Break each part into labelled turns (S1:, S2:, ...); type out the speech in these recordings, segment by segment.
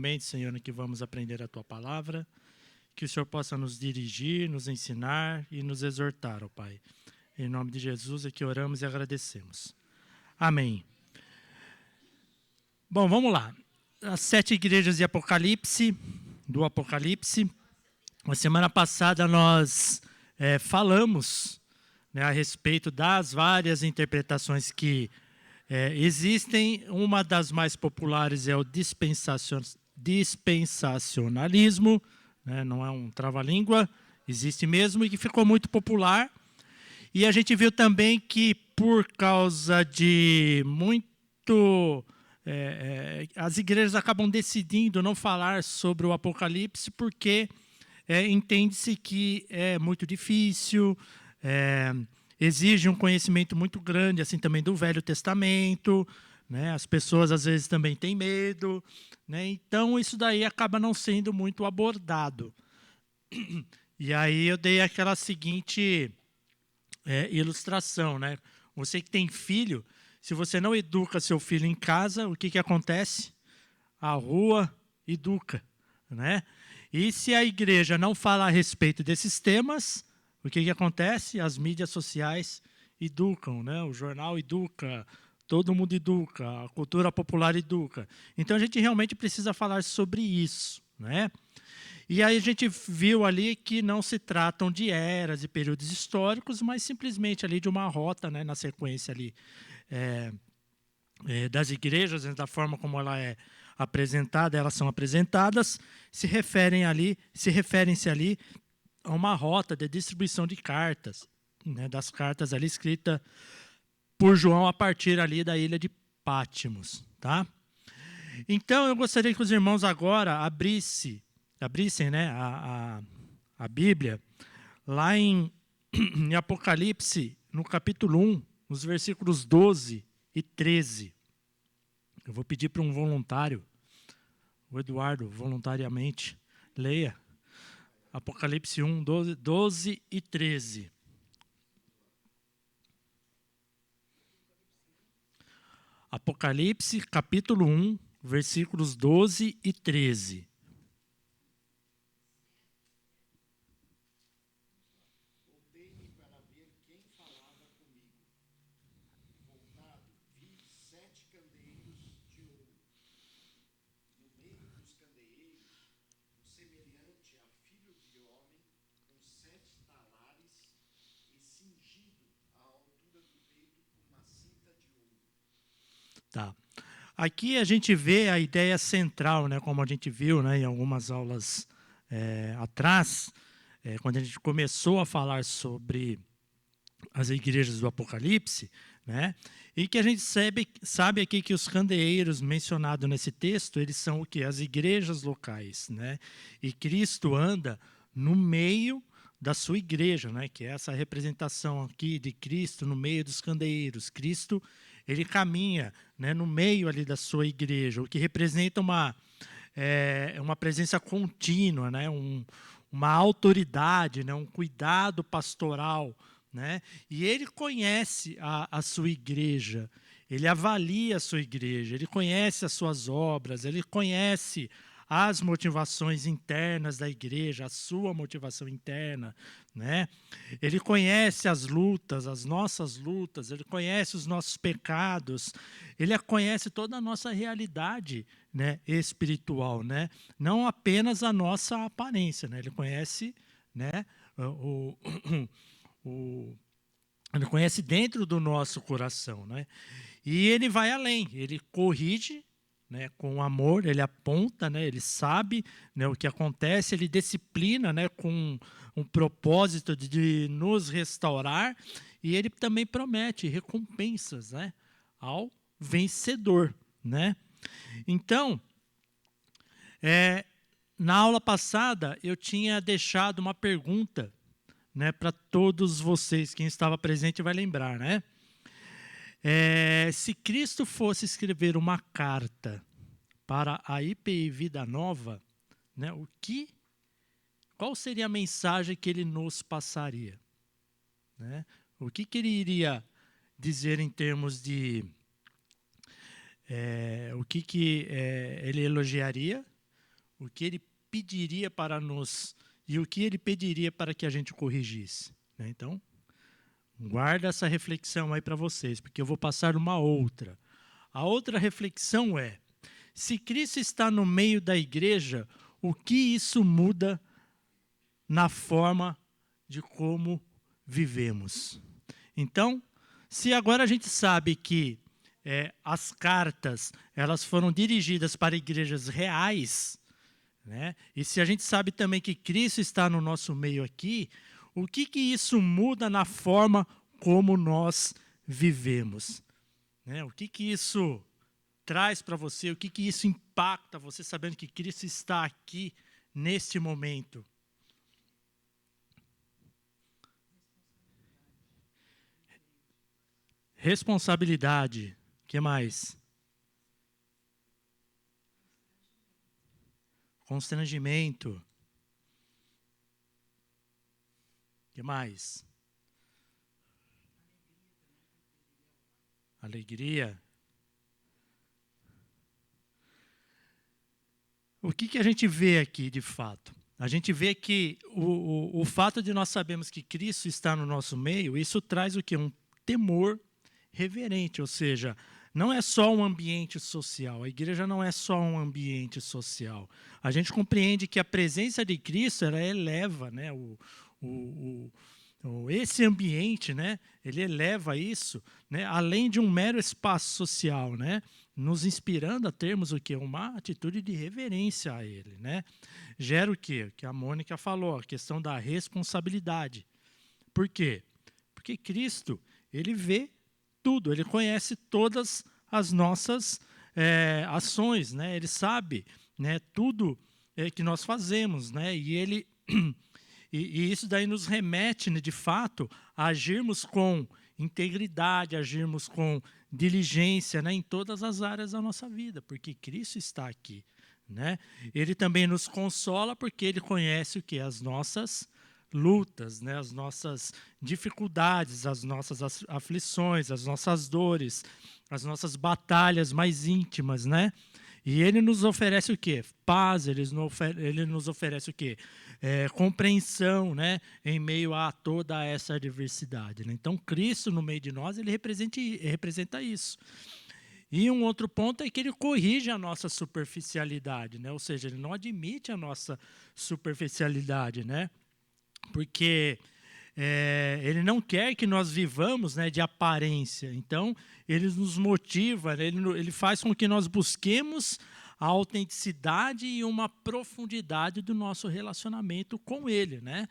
S1: Amém, Senhor, que vamos aprender a Tua palavra, que o Senhor possa nos dirigir, nos ensinar e nos exortar, ó Pai. Em nome de Jesus é que oramos e agradecemos. Amém. Bom, vamos lá. As 7 igrejas de Apocalipse, do Apocalipse. Na semana passada nós falamos a respeito das várias interpretações que existem. Uma das mais populares é o dispensacionalismo, né? Não é um trava-língua, existe mesmo e que ficou muito popular. E a gente viu também que por causa de muito... as igrejas acabam decidindo não falar sobre o Apocalipse porque entende-se que é muito difícil, exige um conhecimento muito grande, assim também do Velho Testamento, né? As pessoas às vezes também têm medo, né? Então isso daí acaba não sendo muito abordado. E aí eu dei aquela seguinte ilustração, né? Você que tem filho, se você não educa seu filho em casa, o que acontece? A rua educa, né? E se a igreja não fala a respeito desses temas, o que acontece? As mídias sociais educam, né? O jornal educa, todo mundo educa, a cultura popular educa. Então a gente realmente precisa falar sobre isso, né? E aí a gente viu ali que não se tratam de eras e períodos históricos, mas simplesmente ali de uma rota, né, na sequência ali das igrejas, da forma como ela é apresentada, elas são apresentadas, se referem-se ali a uma rota de distribuição de cartas, né, das cartas ali escritas por João a partir ali da ilha de Patmos, tá? Então eu gostaria que os irmãos agora abrissem, né, a Bíblia lá em Apocalipse, no capítulo 1, nos versículos 12 e 13. Eu vou pedir para um voluntário, o Eduardo, voluntariamente, leia Apocalipse 1, 12 e 13. Apocalipse, capítulo 1, versículos 12 e 13.
S2: Voltei-me para ver quem falava comigo. Voltado, vi 7 candeeiros de ouro. No meio dos candeeiros, um semelhante a filho de homem, com 7 talares e cingido à altura do peito com uma cinta de ouro.
S1: Tá. Aqui a gente vê a ideia central, né, como a gente viu, né, em algumas aulas atrás, quando a gente começou a falar sobre as igrejas do Apocalipse, né, e que a gente sabe aqui que os candeeiros mencionados nesse texto, eles são o quê? As igrejas locais, né? E Cristo anda no meio da sua igreja, né, que é essa representação aqui de Cristo no meio dos candeeiros. Cristo, ele caminha, né, no meio ali da sua igreja, o que representa uma presença contínua, né, uma autoridade, né, um cuidado pastoral, né? E ele conhece a sua igreja, ele avalia a sua igreja, ele conhece as suas obras, ele conhece as motivações internas da igreja, a sua motivação interna, né? Ele conhece as lutas, as nossas lutas, ele conhece os nossos pecados, ele conhece toda a nossa realidade, né, espiritual, né? Não apenas a nossa aparência, né? Ele conhece, né, ele conhece dentro do nosso coração, né? E ele vai além, ele corrige, né, com amor, ele aponta, né, ele sabe, né, o que acontece, ele disciplina, né, com um propósito de nos restaurar, e ele também promete recompensas, né, ao vencedor, né? Então, na aula passada eu tinha deixado uma pergunta, né, para todos vocês, quem estava presente vai lembrar, né? Se Cristo fosse escrever uma carta para a IPI Vida Nova, né, qual seria a mensagem que ele nos passaria? Né? O que ele iria dizer em termos de... o que ele elogiaria o que ele pediria para nos e o que ele pediria para que a gente corrigisse, né? Então, guarda essa reflexão aí para vocês, porque eu vou passar uma outra. A outra reflexão é: se Cristo está no meio da igreja, o que isso muda na forma de como vivemos? Então, se agora a gente sabe que as cartas elas foram dirigidas para igrejas reais, né? E se a gente sabe também que Cristo está no nosso meio aqui, o que isso muda na forma como nós vivemos, né? O que isso traz para você, o que isso impacta você sabendo que Cristo está aqui neste momento? Responsabilidade. O que mais? Constrangimento. O que mais? Alegria. O que a gente vê aqui, de fato? A gente vê que o fato de nós sabermos que Cristo está no nosso meio, isso traz o quê? Um temor reverente, ou seja, não é só um ambiente social. A igreja não é só um ambiente social. A gente compreende que a presença de Cristo, ela eleva, né, esse ambiente, né, ele eleva isso, né, além de um mero espaço social, né, nos inspirando a termos o quê? Uma atitude de reverência a ele, né? Gera o quê? Que a Mônica falou, a questão da responsabilidade. Por quê? Porque Cristo, ele vê tudo, ele conhece todas as nossas ações, né? Ele sabe, né, tudo que nós fazemos, né? E ele e isso daí nos remete, né, de fato, a agirmos com integridade, agirmos com diligência, né, em todas as áreas da nossa vida, porque Cristo está aqui, né? Ele também nos consola porque ele conhece o que? As nossas lutas, né, as nossas dificuldades, as nossas aflições, as nossas dores, as nossas batalhas mais íntimas, né? E ele nos oferece o quê? Paz, ele nos oferece o quê? Compreensão, né? Em meio a toda essa adversidade, né? Então, Cristo no meio de nós, ele representa isso. E um outro ponto é que ele corrige a nossa superficialidade, né? Ou seja, ele não admite a nossa superficialidade, né? Porque ele não quer que nós vivamos, né, de aparência. Então, ele nos motiva, né, ele faz com que nós busquemos a autenticidade e uma profundidade do nosso relacionamento com ele, né?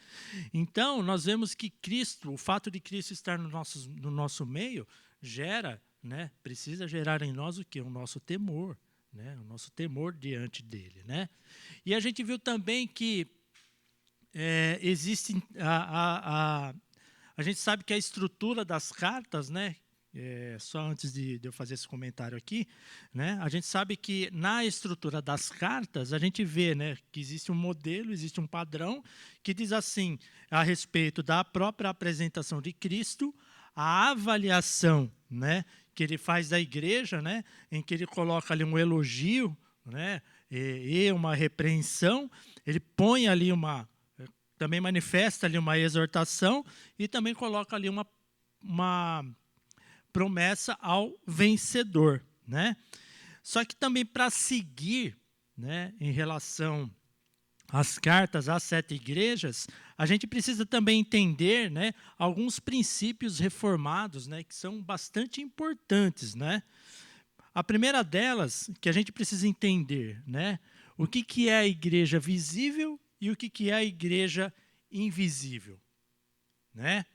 S1: Então, nós vemos que Cristo, o fato de Cristo estar no nosso meio, gera, né, precisa gerar em nós o quê? O nosso temor, né? O nosso temor diante dele, né? E a gente viu também que existe a gente sabe que a estrutura das cartas, né? Só antes de eu fazer esse comentário aqui, né? A gente sabe que na estrutura das cartas a gente vê, né, que existe um modelo, existe um padrão que diz assim a respeito da própria apresentação de Cristo, a avaliação, né, que ele faz da igreja, né, em que ele coloca ali um elogio, né, e uma repreensão, ele põe ali também manifesta ali uma exortação e também coloca ali uma promessa ao vencedor, né? Só que também para seguir, né, em relação às cartas às 7 igrejas, a gente precisa também entender, né, alguns princípios reformados, né, que são bastante importantes, né? A primeira delas que a gente precisa entender, né, o que é a igreja visível e o que é a igreja invisível, né?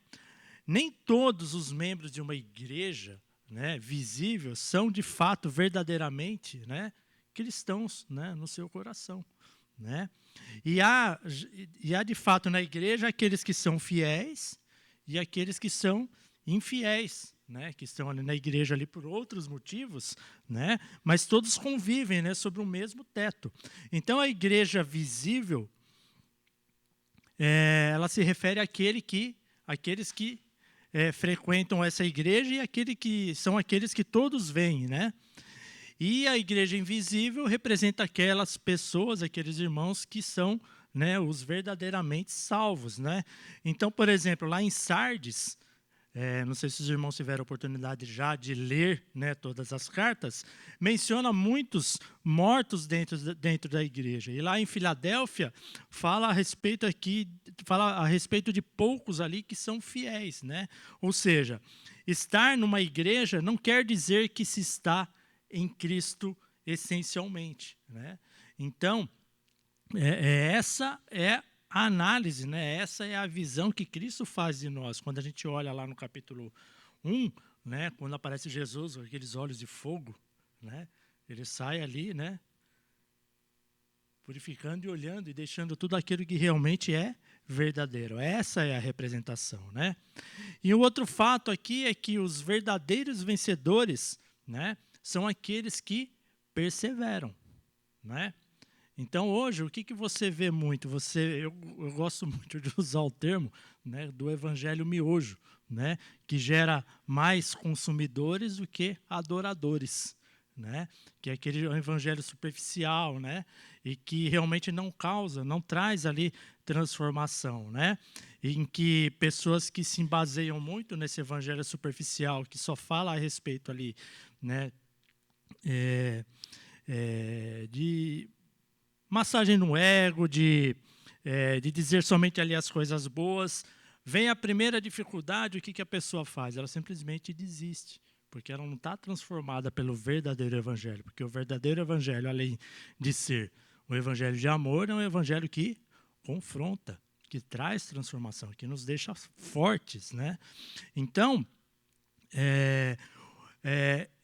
S1: Nem todos os membros de uma igreja, né, visível são de fato verdadeiramente, né, cristãos, né, no seu coração, né? E há de fato na igreja aqueles que são fiéis e aqueles que são infiéis, né, que estão ali na igreja ali por outros motivos, né, mas todos convivem, né, sobre o mesmo teto. Então a igreja visível ela se refere àqueles que frequentam essa igreja e são aqueles que todos veem, né? E a igreja invisível representa aquelas pessoas, aqueles irmãos que são, né, os verdadeiramente salvos, né? Então, por exemplo, lá em Sardes, não sei se os irmãos tiveram oportunidade já de ler, né, todas as cartas, menciona muitos mortos dentro da igreja. E lá em Filadélfia fala a respeito de poucos ali que são fiéis, né? Ou seja, estar numa igreja não quer dizer que se está em Cristo essencialmente, né? Então, essa é a análise, né? Essa é a visão que Cristo faz de nós. Quando a gente olha lá no capítulo 1, né? Quando aparece Jesus com aqueles olhos de fogo, né? Ele sai ali, né? Purificando e olhando e deixando tudo aquilo que realmente é verdadeiro. Essa é a representação, né? E o outro fato aqui é que os verdadeiros vencedores, né, são aqueles que perseveram, né? Então, hoje, o que você vê muito? Eu gosto muito de usar o termo, né, do evangelho miojo, né, que gera mais consumidores do que adoradores, né, que é aquele evangelho superficial, né, e que realmente não traz ali transformação, né, em que pessoas que se baseiam muito nesse evangelho superficial, que só fala a respeito ali, né, de massagem no ego, de dizer somente ali as coisas boas. Vem a primeira dificuldade, o que a pessoa faz? Ela simplesmente desiste, porque ela não está transformada pelo verdadeiro evangelho. Porque o verdadeiro evangelho, além de ser um evangelho de amor, é um evangelho que confronta, que traz transformação, que nos deixa fortes, né? Então,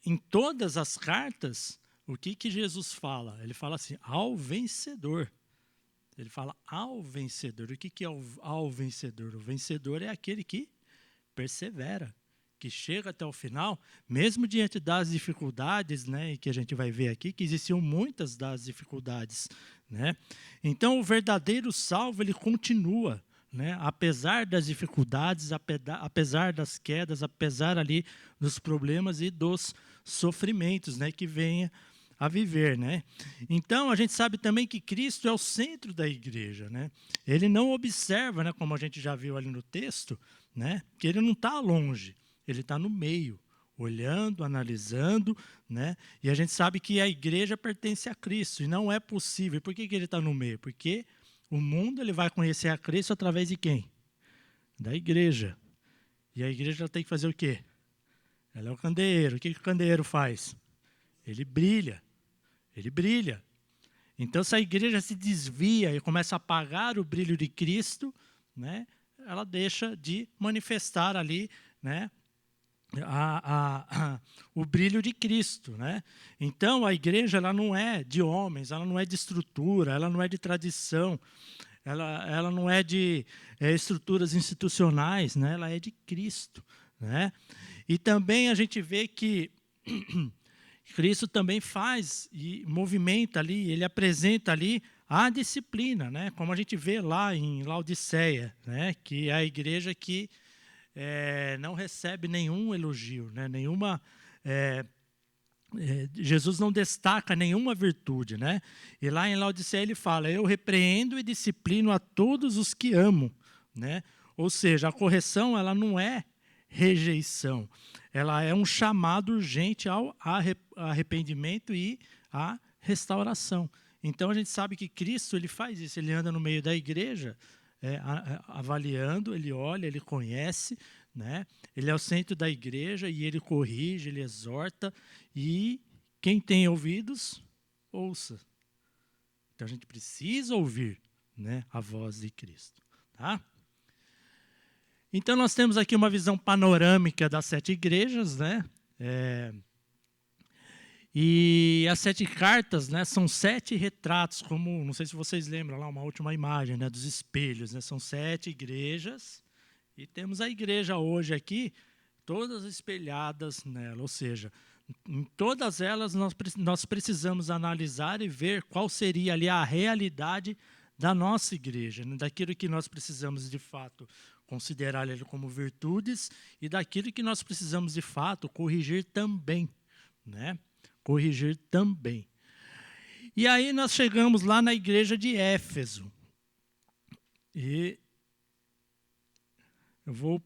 S1: em todas as cartas, o que Jesus fala? Ele fala assim, ao vencedor. Ele fala ao vencedor. O que é ao vencedor? O vencedor é aquele que persevera, que chega até o final, mesmo diante das dificuldades, né, que a gente vai ver aqui, que existiam muitas das dificuldades, né? Então, o verdadeiro salvo, ele continua, né, apesar das dificuldades, apesar das quedas, apesar ali dos problemas e dos sofrimentos, né, que venha a viver, né? Então, a gente sabe também que Cristo é o centro da igreja, né? Ele não observa, né, como a gente já viu ali no texto, né, que ele não está longe, ele está no meio, olhando, analisando, né? E a gente sabe que a igreja pertence a Cristo, e não é possível. Por que ele está no meio? Porque o mundo ele vai conhecer a Cristo através de quem? Da igreja. E a igreja tem que fazer o quê? Ela é o candeeiro. O que o candeeiro faz? Ele brilha. Ele brilha. Então, se a igreja se desvia e começa a apagar o brilho de Cristo, né, ela deixa de manifestar ali, né, o brilho de Cristo, né? Então, a igreja ela não é de homens, ela não é de estrutura, ela não é de tradição, ela não é de estruturas institucionais, né? Ela é de Cristo, né? E também a gente vê que Cristo também faz e movimenta ali, ele apresenta ali a disciplina, né? Como a gente vê lá em Laodiceia, né? Que é a igreja que não recebe nenhum elogio, né? Jesus não destaca nenhuma virtude, né? E lá em Laodiceia ele fala: eu repreendo e disciplino a todos os que amo, né? Ou seja, a correção ela não é rejeição, ela é um chamado urgente ao arrependimento e à restauração. Então a gente sabe que Cristo ele faz isso, ele anda no meio da igreja, avaliando, ele olha, ele conhece, né? Ele é o centro da igreja e ele corrige, ele exorta, e quem tem ouvidos, ouça. Então a gente precisa ouvir, né, a voz de Cristo. Tá? Então nós temos aqui uma visão panorâmica das 7 igrejas, né? E as 7 cartas, né, são 7 retratos, como, não sei se vocês lembram lá, uma última imagem, né, dos espelhos, né? São 7 igrejas, e temos a igreja hoje aqui, todas espelhadas nela, ou seja, em todas elas nós precisamos analisar e ver qual seria ali a realidade da nossa igreja, né? Daquilo que nós precisamos de fato considerar ele como virtudes e daquilo que nós precisamos de fato corrigir também, né? corrigir também. E aí nós chegamos lá na igreja de Éfeso. E eu vou...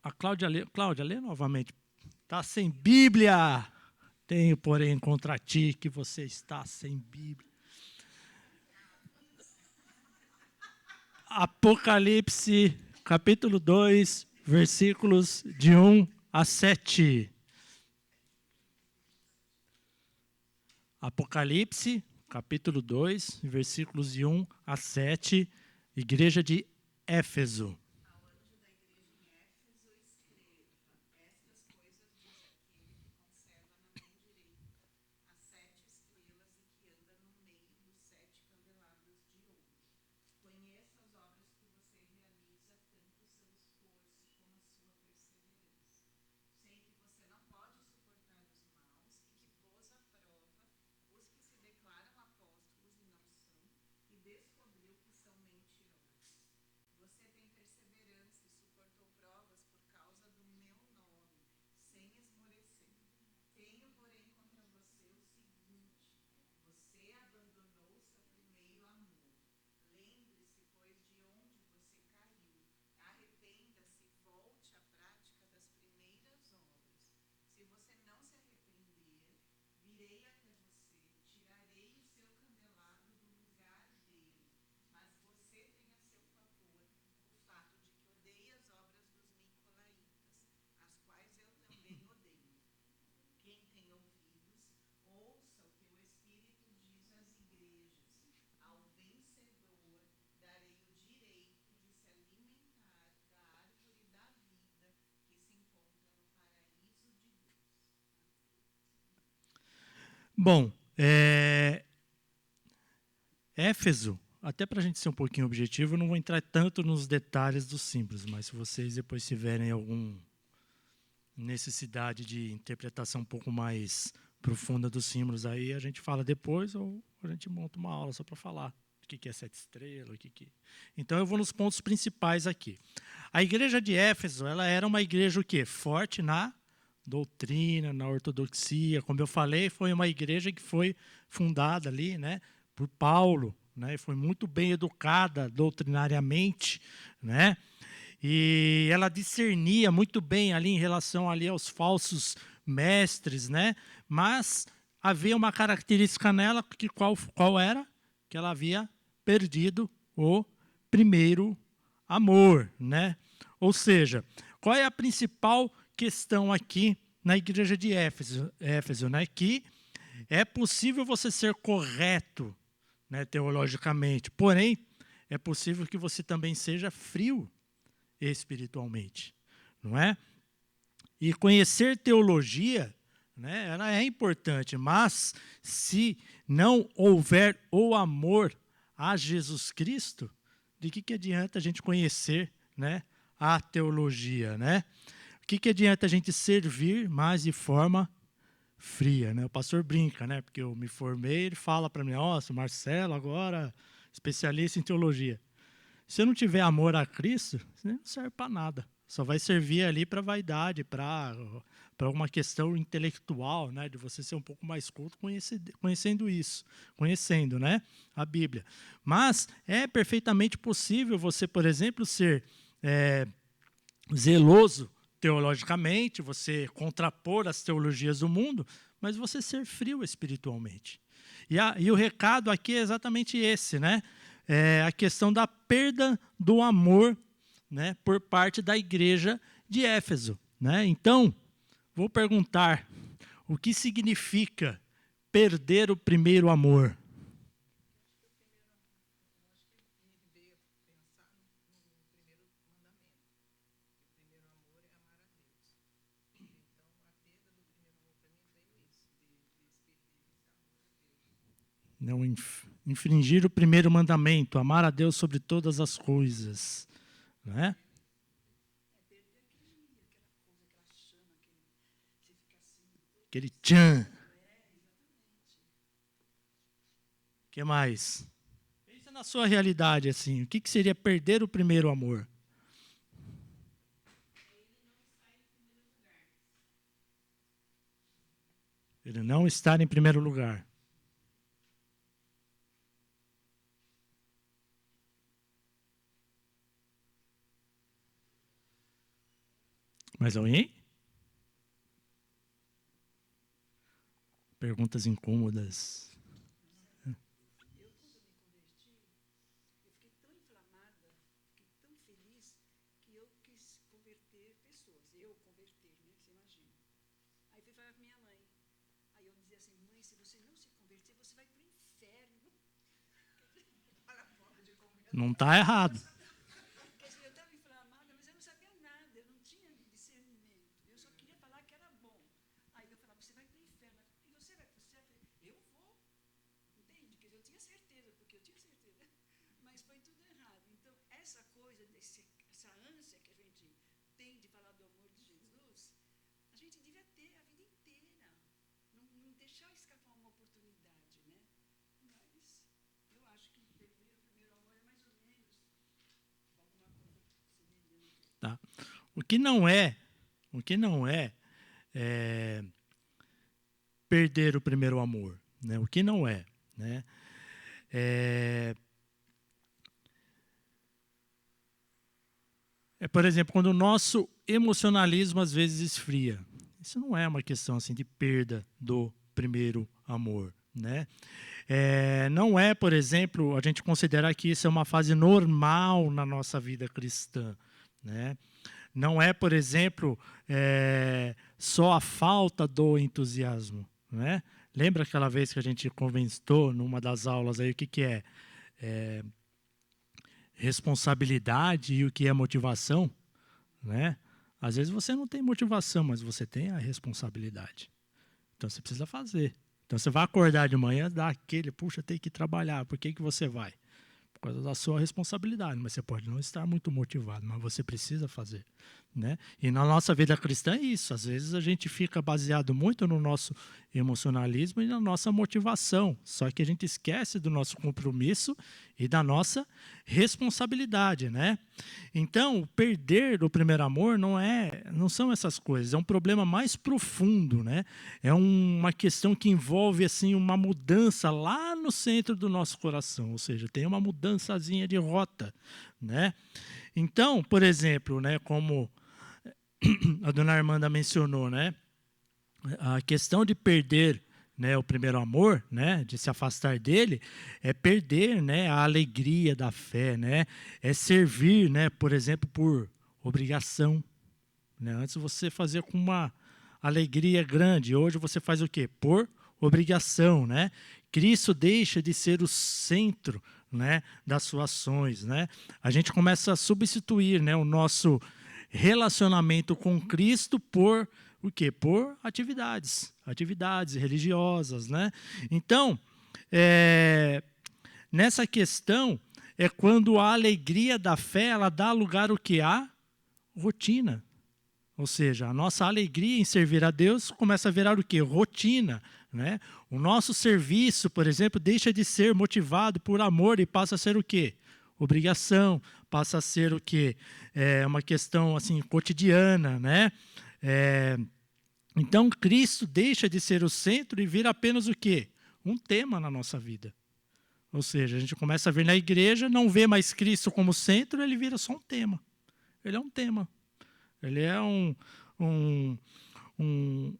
S1: A Cláudia, lê novamente. Está sem Bíblia. Tenho, porém, contra ti que você está sem Bíblia. Apocalipse, capítulo 2, versículos de 1 a 7. Apocalipse, capítulo 2, versículos de 1 a 7, igreja de Éfeso. Bom, Éfeso, até para a gente ser um pouquinho objetivo, eu não vou entrar tanto nos detalhes dos símbolos, mas se vocês depois tiverem alguma necessidade de interpretação um pouco mais profunda dos símbolos, aí a gente fala depois ou a gente monta uma aula só para falar o que é 7 estrelas, Então eu vou nos pontos principais aqui. A igreja de Éfeso, ela era uma igreja o quê? Forte na doutrina, na ortodoxia. Como eu falei, foi uma igreja que foi fundada ali, né, por Paulo, né, foi muito bem educada doutrinariamente, né, e ela discernia muito bem ali em relação ali aos falsos mestres, né, mas havia uma característica nela, que qual era? Que ela havia perdido o primeiro amor, né? Ou seja, qual é a principal questão aqui na igreja de Éfeso, né? Que é possível você ser correto, né, teologicamente, porém, é possível que você também seja frio espiritualmente, não é? E conhecer teologia, né, ela é importante, mas se não houver o amor a Jesus Cristo, de que adianta a gente conhecer, né, a teologia, né? O que adianta a gente servir mais de forma fria, né? O pastor brinca, né? Porque eu me formei, ele fala para mim, nossa, Marcelo agora especialista em teologia. Se eu não tiver amor a Cristo, não serve para nada. Só vai servir ali para vaidade, para uma questão intelectual, né? De você ser um pouco mais culto conhecendo isso, conhecendo, né, a Bíblia. Mas é perfeitamente possível você, por exemplo, ser zeloso teologicamente, você contrapor as teologias do mundo, mas você ser frio espiritualmente. E o recado aqui é exatamente esse, né? É a questão da perda do amor, né, por parte da igreja de Éfeso, né? Então, vou perguntar, o que significa perder o primeiro amor? Não infringir o primeiro mandamento, amar a Deus sobre todas as coisas, né? Aquele tchan. O que mais? Pensa na sua realidade, assim, o que seria perder o primeiro amor? Ele não está em primeiro lugar. Mais alguém? Perguntas incômodas.
S3: Eu, quando me converti, eu fiquei tão inflamada, fiquei tão feliz, que eu quis converter pessoas. Eu converter, né? Você imagina. Aí fui falar com minha mãe. Aí eu dizia assim, mãe, se você não se converter, você vai para o inferno. Olha a forma de converter.
S1: Não está errado.
S3: Quer dizer, eu estava inflamada, mas eu não sabia nada, eu não tinha discernimento. Eu só queria falar que era bom. Aí eu falava, você vai para o inferno. E você vai para o céu? Eu vou. Entende? Quer dizer, eu tinha certeza, porque eu tinha certeza. Mas foi tudo errado. Então, essa coisa, essa ânsia que a gente tem de falar do amor de Jesus, a gente devia ter a vida inteira. Não deixar escapar uma oportunidade, né? Mas eu acho que perder o primeiro amor é mais ou menos alguma coisa semelhante.
S1: Tá? O que não é perder o primeiro amor, né? O que não é, né? Por exemplo, quando o nosso emocionalismo às vezes esfria. Isso não é uma questão assim de perda do primeiro amor, né? Não é, por exemplo, a gente considerar que isso é uma fase normal na nossa vida cristã, né? Não é, por exemplo, só a falta do entusiasmo, né? Lembra aquela vez que a gente comentou numa das aulas aí o que é responsabilidade e o que é motivação, né? Às vezes você não tem motivação, mas você tem a responsabilidade. Então você precisa fazer. Então você vai acordar de manhã, dá aquele, puxa, tem que trabalhar. Por que você vai? Por causa da sua responsabilidade, mas você pode não estar muito motivado, mas você precisa fazer, né? E na nossa vida cristã é isso, às vezes a gente fica baseado muito no nosso emocionalismo e na nossa motivação, só que a gente esquece do nosso compromisso e da nossa responsabilidade, né? Então, perder o primeiro amor não são essas coisas, é um problema mais profundo, né? É uma questão que envolve assim uma mudança lá no centro do nosso coração, ou seja, tem uma mudançazinha de rota, né? Então, por exemplo, né, como a dona Armanda mencionou, né, a questão de perder, né, o primeiro amor, né, de se afastar dele, é perder, né, a alegria da fé, né, é servir, né, por exemplo, por obrigação, né? Antes você fazia com uma alegria grande, hoje você faz o quê? Por obrigação, né? Cristo deixa de ser o centro, né, das suas ações, né? A gente começa a substituir, né, o nosso relacionamento com Cristo por o quê? Por atividades religiosas, né? Então, nessa questão é quando a alegria da fé ela dá lugar o que? A rotina. Ou seja, a nossa alegria em servir a Deus começa a virar o quê? Rotina, né? O nosso serviço, por exemplo, deixa de ser motivado por amor e passa a ser o quê? Obrigação, passa a ser o quê? Uma questão assim cotidiana, né? Então, Cristo deixa de ser o centro e vira apenas o quê? Um tema na nossa vida. Ou seja, a gente começa a ver na igreja, não vê mais Cristo como centro, ele vira só um tema. Ele é um tema. Ele é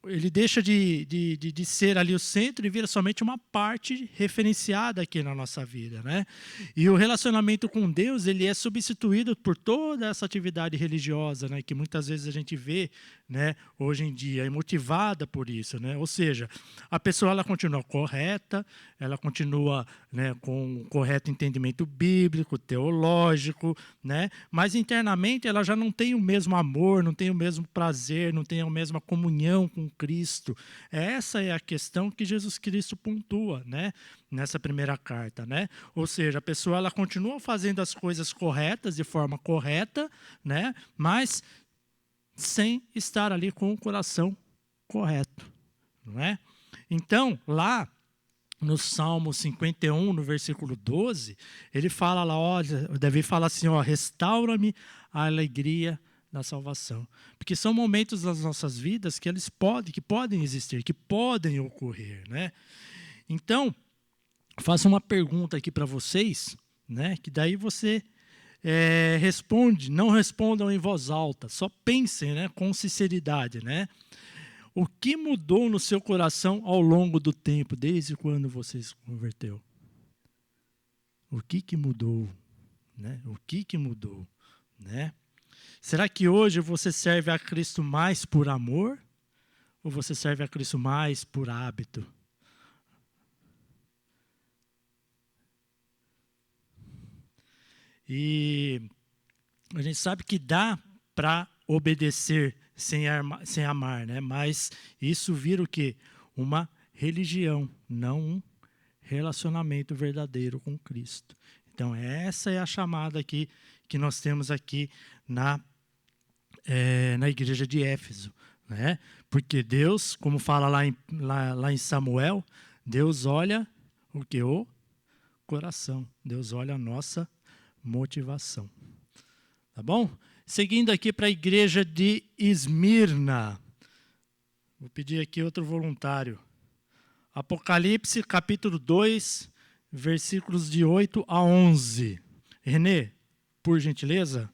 S1: ele deixa de ser ali o centro e vira somente uma parte referenciada aqui na nossa vida, né? E o relacionamento com Deus, ele é substituído por toda essa atividade religiosa, né? Que muitas vezes a gente vê, né? Hoje em dia, é motivada por isso, né? Ou seja, a pessoa ela continua correta, ela continua, né, com um correto entendimento bíblico, teológico, né? Mas internamente ela já não tem o mesmo amor, não tem o mesmo prazer, não tem a mesma comunhão com Cristo. Essa é a questão que Jesus Cristo pontua, né, nessa primeira carta, né? Ou seja, a pessoa ela continua fazendo as coisas corretas de forma correta, né, mas sem estar ali com o coração correto, não é? Então, lá no Salmo 51, no versículo 12, ele fala lá, olha, Davi fala assim, ó, restaura-me a alegria da salvação. Porque são momentos das nossas vidas que podem existir, que podem ocorrer, né? Então, faço uma pergunta aqui para vocês, né? Que daí você responde, não respondam em voz alta, só pensem, né, com sinceridade, né? O que mudou no seu coração ao longo do tempo, desde quando você se converteu? O que mudou? Né? O que mudou? Né? Será que hoje você serve a Cristo mais por amor? Ou você serve a Cristo mais por hábito? E a gente sabe que dá para obedecer sem amar, né? Mas isso vira o quê? Uma religião, não um relacionamento verdadeiro com Cristo. Então, essa é a chamada aqui que nós temos aqui na igreja de Éfeso, né? Porque Deus, como fala lá em Samuel, Deus olha o que? O coração. Deus olha a nossa motivação. Tá bom? Seguindo aqui para a igreja de Esmirna. Vou pedir aqui outro voluntário. Apocalipse, capítulo 2, versículos de 8 a 11. Renê, por gentileza.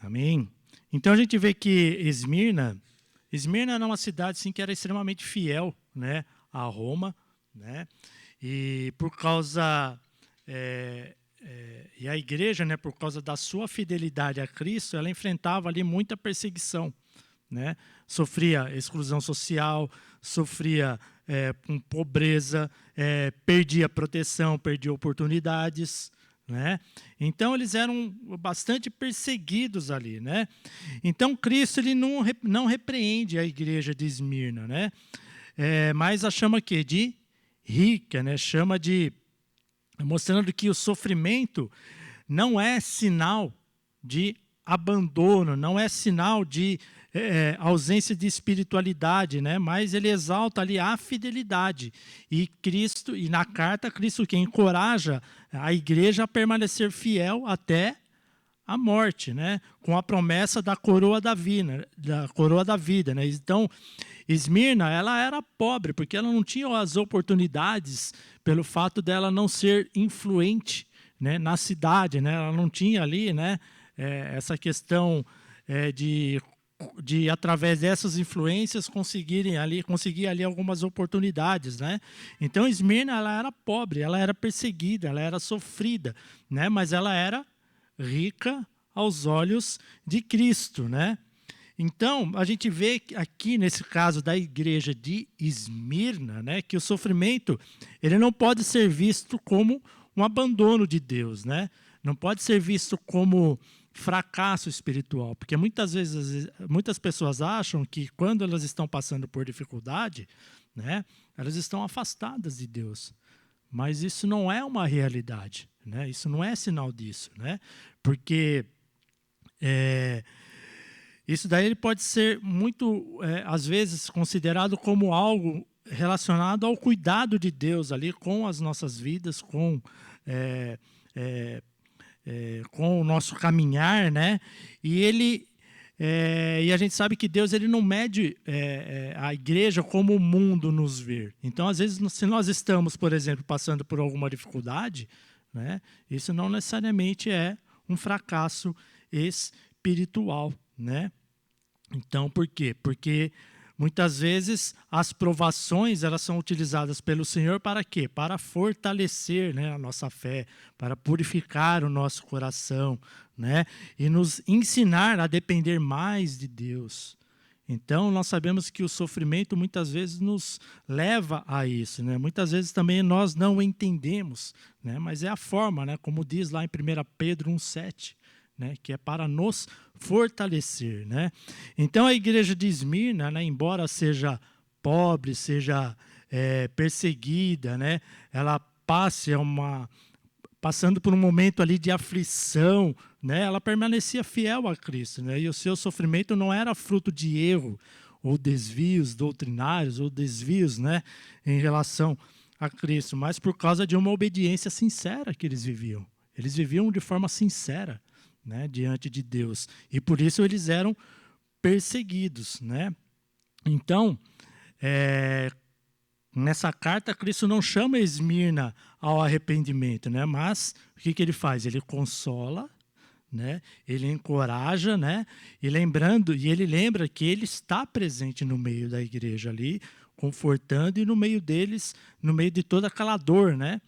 S1: Amém? Então a gente vê que Esmirna era uma cidade assim, que era extremamente fiel, né, a Roma, né, e por causa e a igreja, né, por causa da sua fidelidade a Cristo, ela enfrentava ali muita perseguição, né, sofria exclusão social, sofria com pobreza, perdia proteção, perdia oportunidades, né? Então eles eram bastante perseguidos ali, né? Então Cristo ele não repreende a igreja de Esmirna, né? Mas a chama aqui de rica, né? Chama de mostrando que o sofrimento não é sinal de abandono, não é sinal de ausência de espiritualidade, né? Mas ele exalta ali a fidelidade. E Cristo, e na carta, Cristo que encoraja a igreja a permanecer fiel até a morte, né? Com a promessa da coroa da vida, né? Então, Esmirna, ela era pobre, porque ela não tinha as oportunidades pelo fato dela não ser influente, né, na cidade, né? Ela não tinha ali, né, essa questão de através dessas influências conseguir ali algumas oportunidades, né? Então Esmirna, ela era pobre, ela era perseguida, ela era sofrida, né? Mas ela era rica aos olhos de Cristo, né? Então a gente vê aqui nesse caso da igreja de Esmirna, né, que o sofrimento ele não pode ser visto como um abandono de Deus, né? Não pode ser visto como fracasso espiritual, porque muitas vezes muitas pessoas acham que quando elas estão passando por dificuldade, né, elas estão afastadas de Deus, mas isso não é uma realidade, né? Isso não é sinal disso, né? Porque isso daí ele pode ser muito às vezes considerado como algo relacionado ao cuidado de Deus ali com as nossas vidas, com o nosso caminhar, né? E a gente sabe que Deus ele não mede a igreja como o mundo nos vê. Então, às vezes, se nós estamos, por exemplo, passando por alguma dificuldade, né? Isso não necessariamente é um fracasso espiritual, né? Então, por quê? Porque muitas vezes as provações elas são utilizadas pelo Senhor para quê? Para fortalecer, né, a nossa fé, para purificar o nosso coração, né, e nos ensinar a depender mais de Deus. Então, nós sabemos que o sofrimento muitas vezes nos leva a isso, né? Muitas vezes também nós não entendemos, né? Mas é a forma, né? Como diz lá em 1 Pedro 1,7, né? Que é para nos fortalecer, né? Então, a igreja de Esmirna, né? Embora seja pobre, seja perseguida, né? Ela passando por um momento ali de aflição, né, ela permanecia fiel a Cristo, né, e o seu sofrimento não era fruto de erro ou desvios doutrinários ou desvios, né, em relação a Cristo, mas por causa de uma obediência sincera que eles viviam. Eles viviam de forma sincera, né, diante de Deus, e por isso eles eram perseguidos, né? Então, nessa carta, Cristo não chama Esmirna ao arrependimento, né? Mas o que ele faz? Ele consola, né? Ele encoraja, né? E ele lembra que ele está presente no meio da igreja ali, confortando e no meio deles, no meio de toda aquela dor, né?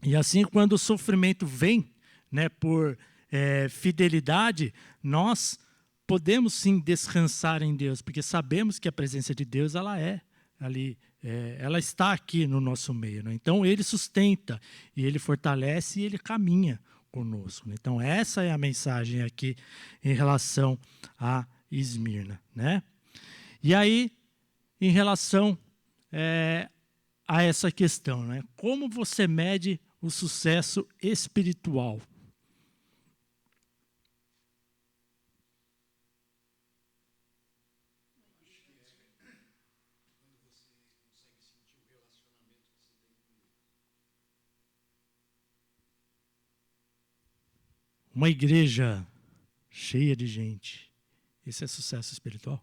S1: E assim, quando o sofrimento vem, né, por fidelidade, nós podemos sim descansar em Deus, porque sabemos que a presença de Deus ela é ali, ela está aqui no nosso meio, né? Então ele sustenta e ele fortalece e ele caminha conosco, né? Então essa é a mensagem aqui em relação a Esmirna, né? E aí, em relação a essa questão, né? Como você mede o sucesso espiritual? Uma igreja cheia de gente. Isso é sucesso espiritual?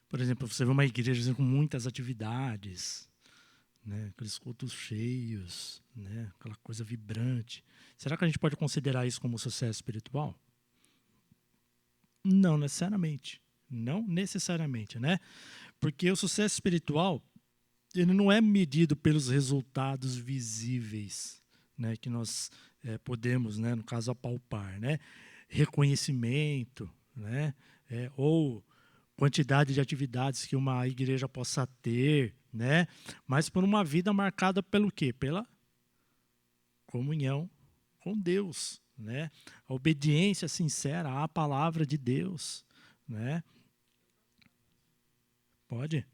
S1: Por exemplo, você vê uma igreja com muitas atividades, né, aqueles cultos cheios, né, aquela coisa vibrante. Será que a gente pode considerar isso como sucesso espiritual? Não necessariamente. Não necessariamente, né? Porque o sucesso espiritual, ele não é medido pelos resultados visíveis, né, que nós podemos, né, no caso, apalpar, né? Reconhecimento, né? Ou quantidade de atividades que uma igreja possa ter, né? Mas por uma vida marcada pelo quê? Pela comunhão com Deus, né? A obediência sincera à palavra de Deus, né? Pode?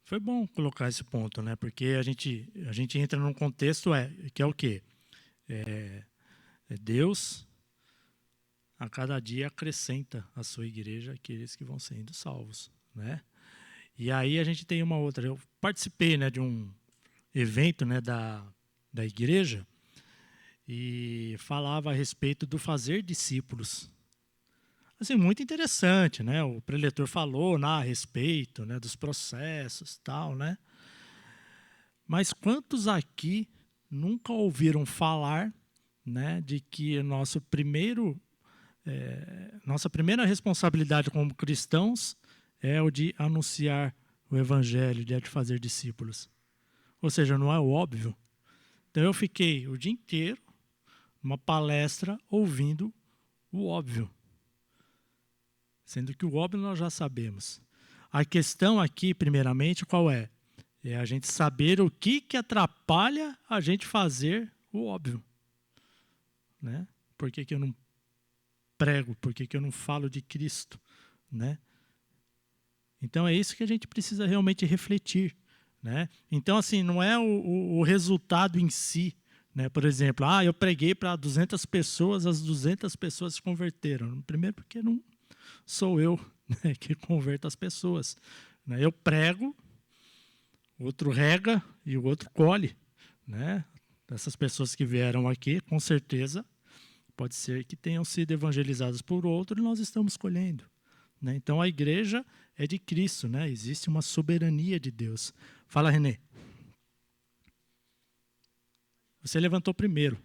S1: Foi bom colocar esse ponto, né? Porque a gente entra num contexto que é o quê? Deus a cada dia acrescenta à sua igreja aqueles que vão sendo salvos, né? E aí a gente tem uma outra. Eu participei, né, de um evento, né, da igreja e falava a respeito do fazer discípulos. assim, muito interessante, né? O preletor falou a respeito, né, dos processos, tal, né? Mas quantos aqui nunca ouviram falar, né, de que nossa primeira responsabilidade como cristãos é o de anunciar o evangelho, de fazer discípulos? Ou seja, não é o óbvio? Então eu fiquei o dia inteiro numa palestra ouvindo o óbvio, sendo que o óbvio nós já sabemos. A questão aqui, primeiramente, qual é? É a gente saber o que atrapalha a gente fazer o óbvio, né? Por que eu não prego? Por que eu não falo de Cristo, né? Então é isso que a gente precisa realmente refletir, né? Então, assim, não é o resultado em si, né? Por exemplo, eu preguei para 200 pessoas, as 200 pessoas se converteram. Primeiro porque não sou eu, né, que converto as pessoas, né? Eu prego, o outro rega e o outro colhe, né? Essas pessoas que vieram aqui, com certeza, pode ser que tenham sido evangelizadas por outro e nós estamos colhendo, né? Então a igreja é de Cristo, né? Existe uma soberania de Deus. Fala, Renê. Você levantou primeiro.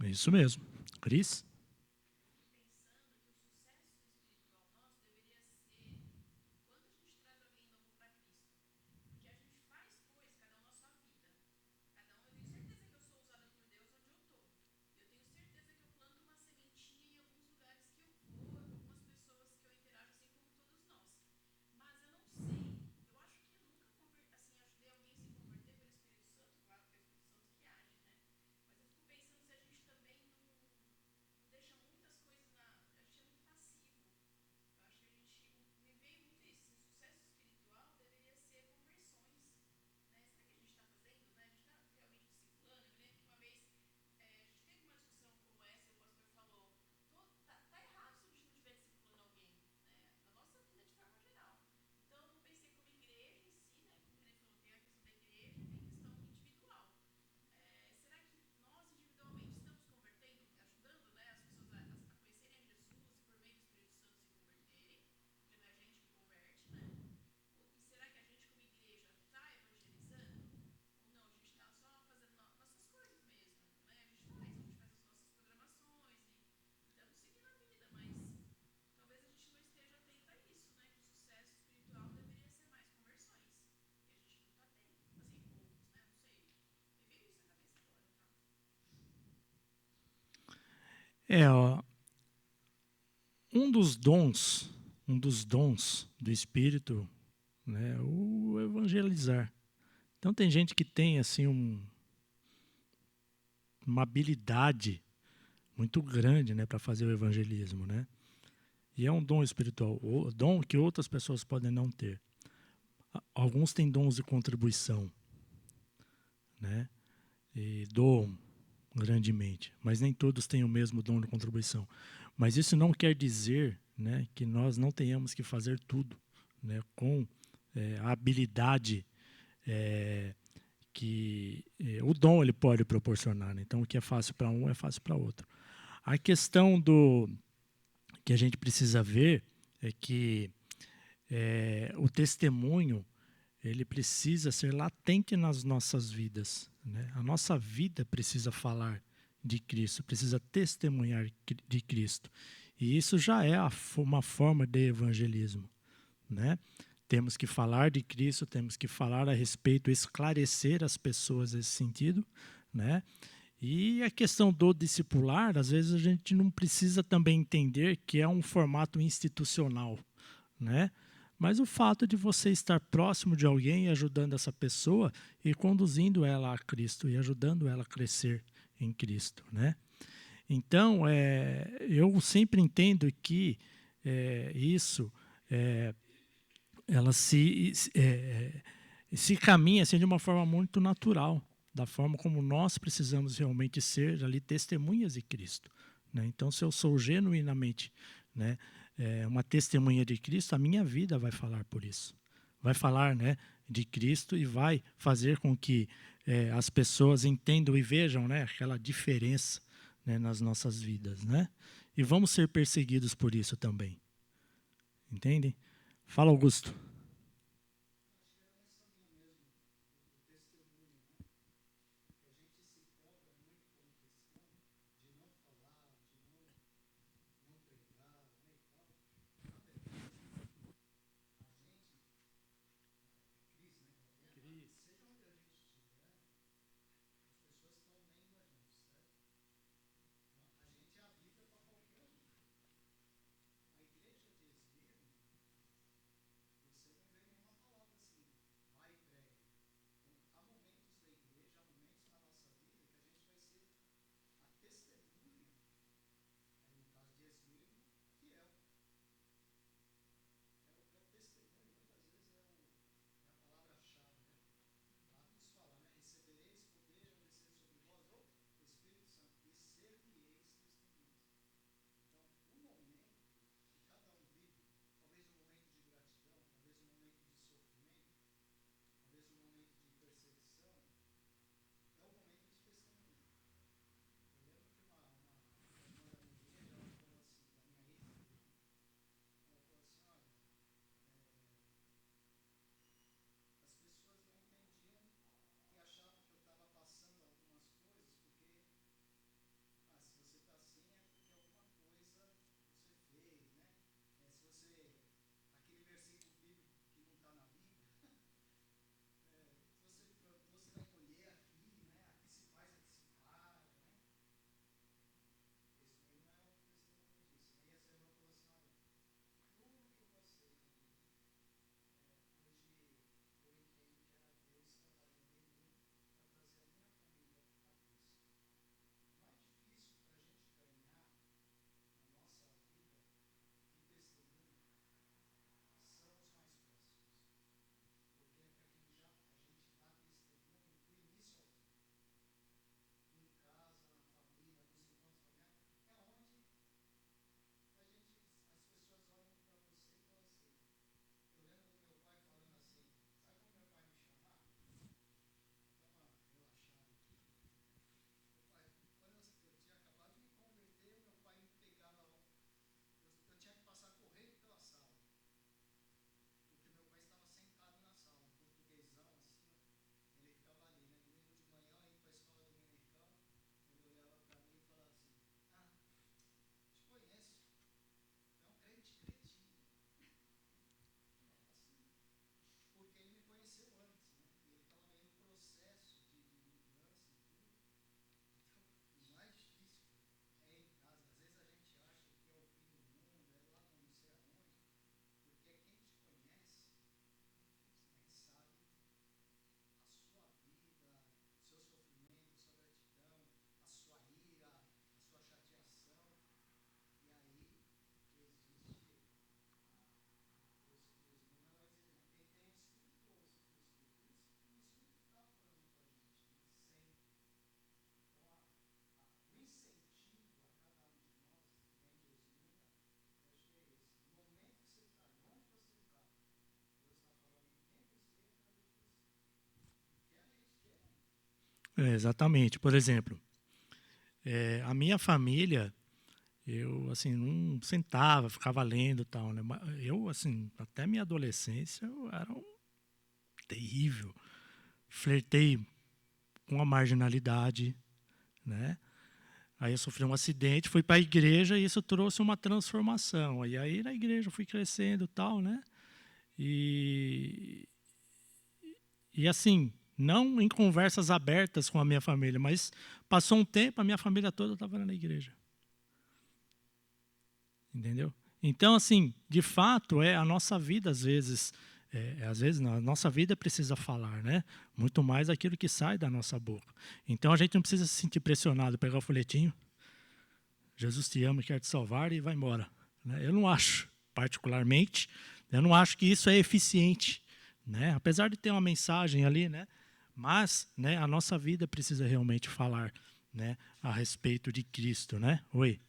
S1: É isso mesmo. Cris? Ó, um dos dons do Espírito, né, o evangelizar. Então tem gente que tem assim uma habilidade muito grande, né, para fazer o evangelismo, né? E é um dom espiritual, o dom que outras pessoas podem não ter. Alguns têm dons de contribuição, né? E doam grandemente, mas nem todos têm o mesmo dom de contribuição. Mas isso não quer dizer, né, que nós não tenhamos que fazer tudo, né, com a habilidade que o dom ele pode proporcionar, né? Então o que é fácil para um é fácil para outro. A questão do que a gente precisa ver é que o testemunho ele precisa ser latente nas nossas vidas, né? A nossa vida precisa falar de Cristo, precisa testemunhar de Cristo. E isso já é uma forma de evangelismo, né? Temos que falar de Cristo, temos que falar a respeito, esclarecer as pessoas nesse sentido, né? E a questão do discipular, às vezes a gente não precisa também entender que é um formato institucional, né? Mas o fato de você estar próximo de alguém e ajudando essa pessoa e conduzindo ela a Cristo e ajudando ela a crescer em Cristo, né? Então, eu sempre entendo que isso, ela se caminha assim, de uma forma muito natural, da forma como nós precisamos realmente ser ali testemunhas de Cristo, né? Então, se eu sou genuinamente, né, uma testemunha de Cristo, a minha vida vai falar por isso. Vai falar, né, de Cristo e vai fazer com que as pessoas entendam e vejam, né, aquela diferença, né, nas nossas vidas, né? E vamos ser perseguidos por isso também. Entendem? Fala, Augusto. Exatamente. Por exemplo, a minha família, eu assim não sentava, ficava lendo e tal, né? Eu assim, até minha adolescência, eu era um terrível. Flertei com a marginalidade, né? Aí eu sofri um acidente, fui para a igreja e isso trouxe uma transformação. E aí na igreja eu fui crescendo e tal, né? E assim, não em conversas abertas com a minha família, mas passou um tempo, a minha família toda estava na igreja. Entendeu? Então, assim, de fato, a nossa vida, às vezes não, a nossa vida precisa falar, né? Muito mais aquilo que sai da nossa boca. Então, a gente não precisa se sentir pressionado, pegar o folhetinho, Jesus te ama, quer te salvar e vai embora. Né? Eu não acho. particularmente, eu não acho que isso é eficiente, né? Apesar de ter uma mensagem ali, né? Mas, né, a nossa vida precisa realmente falar, né, a respeito de Cristo, né? Oi.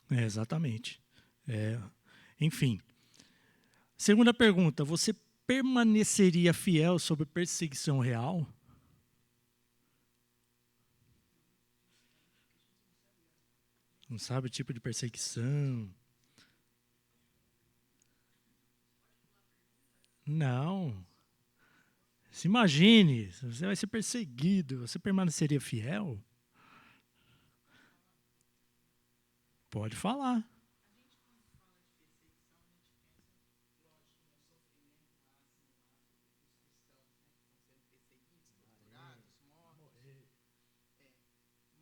S1: É, exatamente. É, enfim. Segunda pergunta: você permaneceria fiel sob perseguição real? Não sabe o tipo de perseguição? Não. Se imagine, você vai ser perseguido, você permaneceria fiel? Pode falar.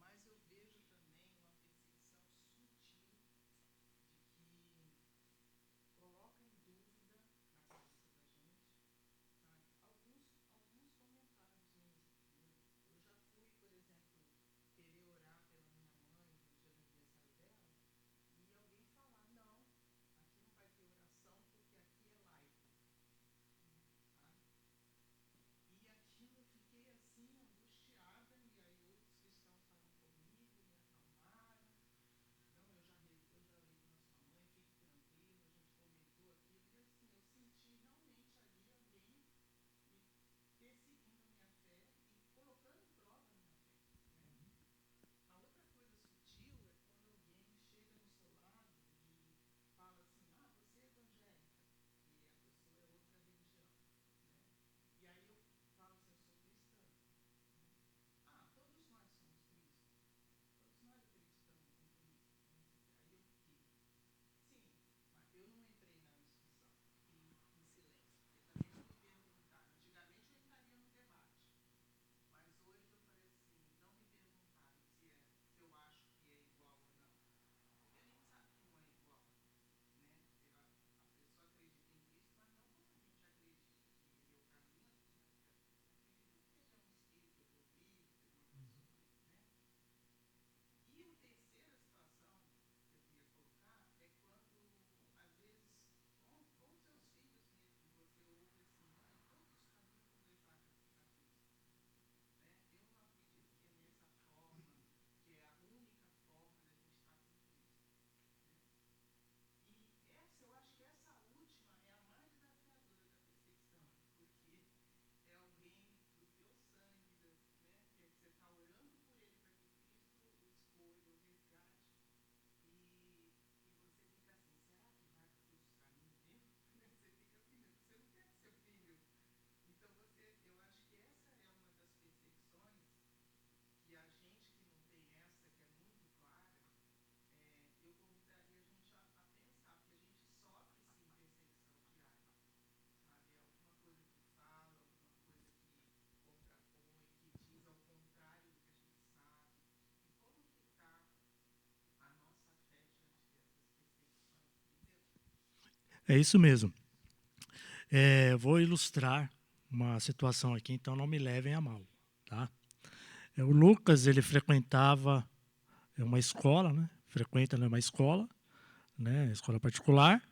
S2: Mas eu vejo também uma perseguição sutil de que coloca em dúvida na cabeça da gente, sabe? Alguns comentários mesmo. Eu já fui, por exemplo, querer orar pela minha mãe no dia do aniversário dela e alguém falar, não, aqui não vai ter oração porque aqui é laico, sabe? E aquilo eu fiquei assim, angustiada, e aí outros cristãos estavam comigo, me acalmaram. Não, eu já orei pela sua mãe, fique tranquilo, a gente comentou aquilo, e assim, eu senti realmente ali alguém me perseguindo a minha fé e colocando em prova a minha fé, né? A outra coisa sutil é quando alguém chega no seu lado e fala assim, ah, você é evangélica, e a pessoa é outra religião, né? E aí eu falo assim, eu sou cristã. Ah, todos nós somos Cristo. Todos nós acreditamos em Cristo. Né? Aí eu fiquei, sim, mas eu não entrei na discussão. Fiquei em silêncio. Porque também não me perguntaram. Antigamente eu entraria no debate. Mas hoje eu falei assim, não me perguntaram se eu acho que é igual ou não. Porque a gente sabe que não é igual. Né? A pessoa acredita em Cristo, mas não como a gente acredita. Que ele é o caminho, a vida. Acredita que ele é um espírito evoluído, que é uma pessoa mais, né? E a terceira situação que eu queria colocar é quando, às vezes, com seus filhos mesmo, você ouve assim, mãe, todos os caminhos conduziram para Cristo. Né? Eu não acredito que é nessa forma, que é a única forma da gente estar com Cristo. Né? E essa, eu acho que essa última é a mais desafiadora da perseguição, porque é alguém do teu sangue, né, que você está orando por ele para que Cristo o escolha, o resgate, e você fica assim, será que vai frustrar meu Deus? Você fica assim mesmo, você não quer que seu filho... Então, eu acho que essa é uma das perseguições que a gente que não tem essa, que é muito clara, eu convidaria a gente a pensar, porque a gente sofre sim perseguição diária, sabe? É alguma coisa que fala, alguma coisa que contrapõe, que diz ao contrário do que a gente sabe. E como que está a nossa fé diante dessas perseguições, entendeu?
S1: É isso mesmo. Vou ilustrar uma situação aqui, então não me levem a mal, tá? O Lucas, ele frequentava uma escola, né? Frequenta uma escola, né? Escola particular,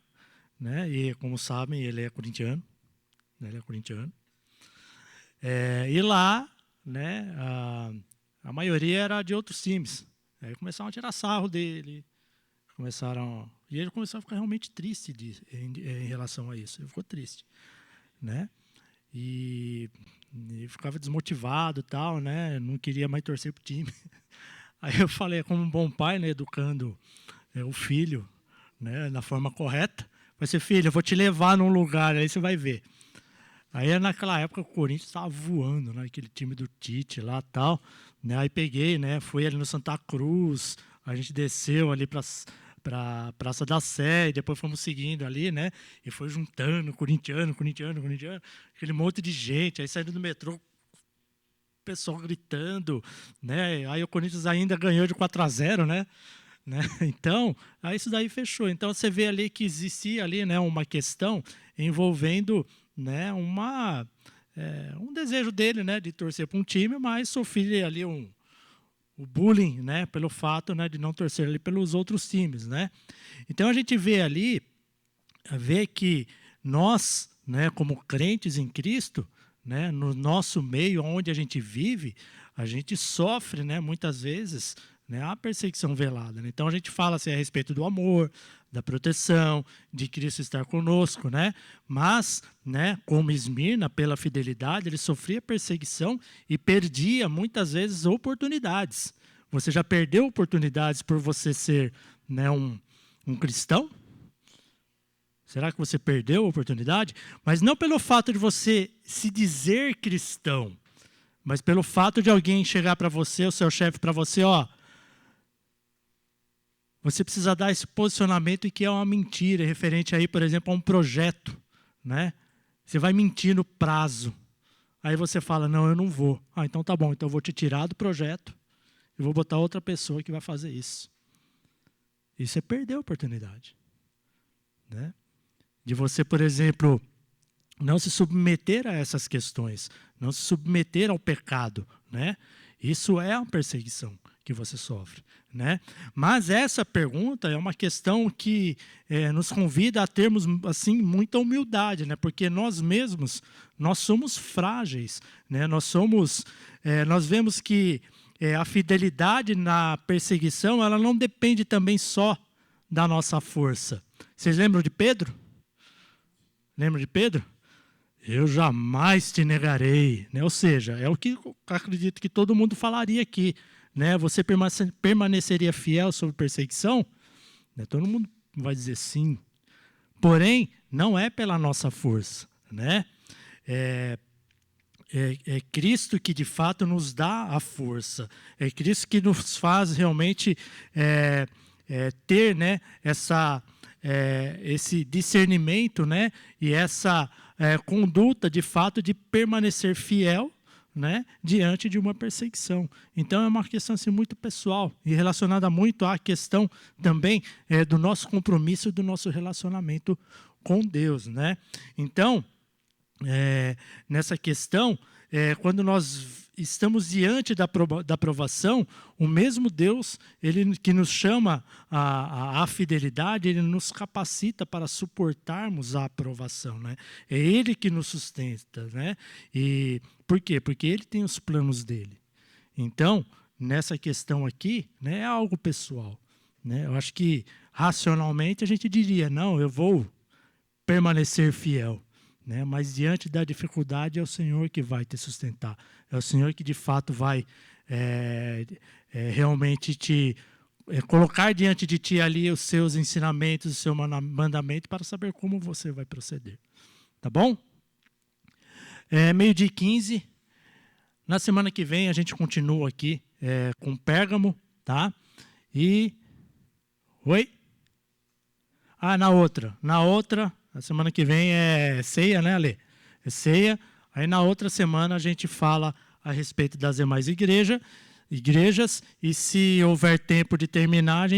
S1: né? E como sabem, ele é corintiano, né? Ele é corintiano. E lá, né? A maioria era de outros times. Aí começaram a tirar sarro dele, e ele começou a ficar realmente triste em relação a isso. Ele ficou triste, né? E E ficava desmotivado e tal, né? Não queria mais torcer pro time. Aí eu falei, como um bom pai, né, educando o filho, né, da forma correta. Falei assim, filho, eu vou te levar num lugar, aí você vai ver. Aí naquela época o Corinthians estava voando, né, aquele time do Tite lá e tal. Né, aí peguei, né, fui ali no Santa Cruz, a gente desceu ali para Praça da Sé, depois fomos seguindo ali, né, e foi juntando corintiano, aquele monte de gente, aí saindo do metrô, pessoal gritando, né? Aí o Corinthians ainda ganhou de 4-0, né? Então, aí isso daí fechou. Então você vê ali que existia ali, né, uma questão envolvendo, né, um desejo dele, né, de torcer para um time, mas sofria ali o bullying, né, pelo fato, né, de não torcer ali pelos outros times, né? Então a gente vê que nós, né, como crentes em Cristo, né, no nosso meio, onde a gente vive, a gente sofre, né, muitas vezes, né, a perseguição velada. Né? Então a gente fala assim, a respeito do amor, da proteção, de Cristo estar conosco, né? Mas, né, como Esmirna, pela fidelidade, ele sofria perseguição e perdia muitas vezes oportunidades. Você já perdeu oportunidades por você ser, né, um cristão? Será que você perdeu a oportunidade? Mas não pelo fato de você se dizer cristão, mas pelo fato de alguém chegar para você, o seu chefe para você, ó, você precisa dar esse posicionamento e que é uma mentira, referente aí, por exemplo, a um projeto, né? Você vai mentir no prazo. Aí você fala, não, eu não vou. Ah, então tá bom, então eu vou te tirar do projeto e vou botar outra pessoa que vai fazer isso. Isso é perder a oportunidade, né? De você, por exemplo, não se submeter a essas questões, não se submeter ao pecado, né? Isso é uma perseguição que você sofre, né? Mas essa pergunta é uma questão que nos convida a termos assim muita humildade, né? Porque nós mesmos nós somos frágeis, né? Nós vemos que a fidelidade na perseguição ela não depende também só da nossa força. Vocês lembram de Pedro? Lembra de Pedro? Eu jamais te negarei. Né? Ou seja, é o que eu acredito que todo mundo falaria aqui. Né? Você permaneceria fiel sob perseguição? Né? Todo mundo vai dizer sim. Porém, não é pela nossa força. Né? É Cristo que de fato nos dá a força. É Cristo que nos faz realmente ter, né, esse discernimento, né, e essa conduta de fato de permanecer fiel, né, diante de uma perseguição. Então é uma questão assim, muito pessoal e relacionada muito à questão também do nosso compromisso e do nosso relacionamento com Deus. Né? Então, nessa questão, quando nós estamos diante da aprovação, o mesmo Deus, ele que nos chama à fidelidade, ele nos capacita para suportarmos a aprovação, né? É ele que nos sustenta, né? E por quê? Porque ele tem os planos dele. Então, nessa questão aqui, né, é algo pessoal, né? Eu acho que racionalmente a gente diria, não, eu vou permanecer fiel. Né? Mas diante da dificuldade é o Senhor que vai te sustentar. É o Senhor que de fato vai realmente te colocar diante de ti ali os seus ensinamentos, o seu mandamento para saber como você vai proceder. Tá bom? 12:15. Na semana que vem a gente continua aqui com Pérgamo, tá? E... Oi? Na outra... A semana que vem é ceia, né, Ale? É ceia. Aí na outra semana a gente fala a respeito das demais igrejas. E se houver tempo de terminar,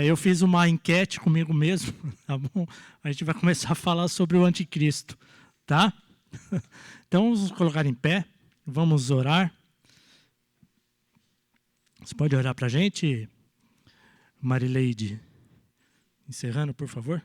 S1: eu fiz uma enquete comigo mesmo, tá bom? A gente vai começar a falar sobre o anticristo, tá? Então vamos nos colocar em pé, vamos orar. Você pode orar para a gente, Marileide? Encerrando, por favor.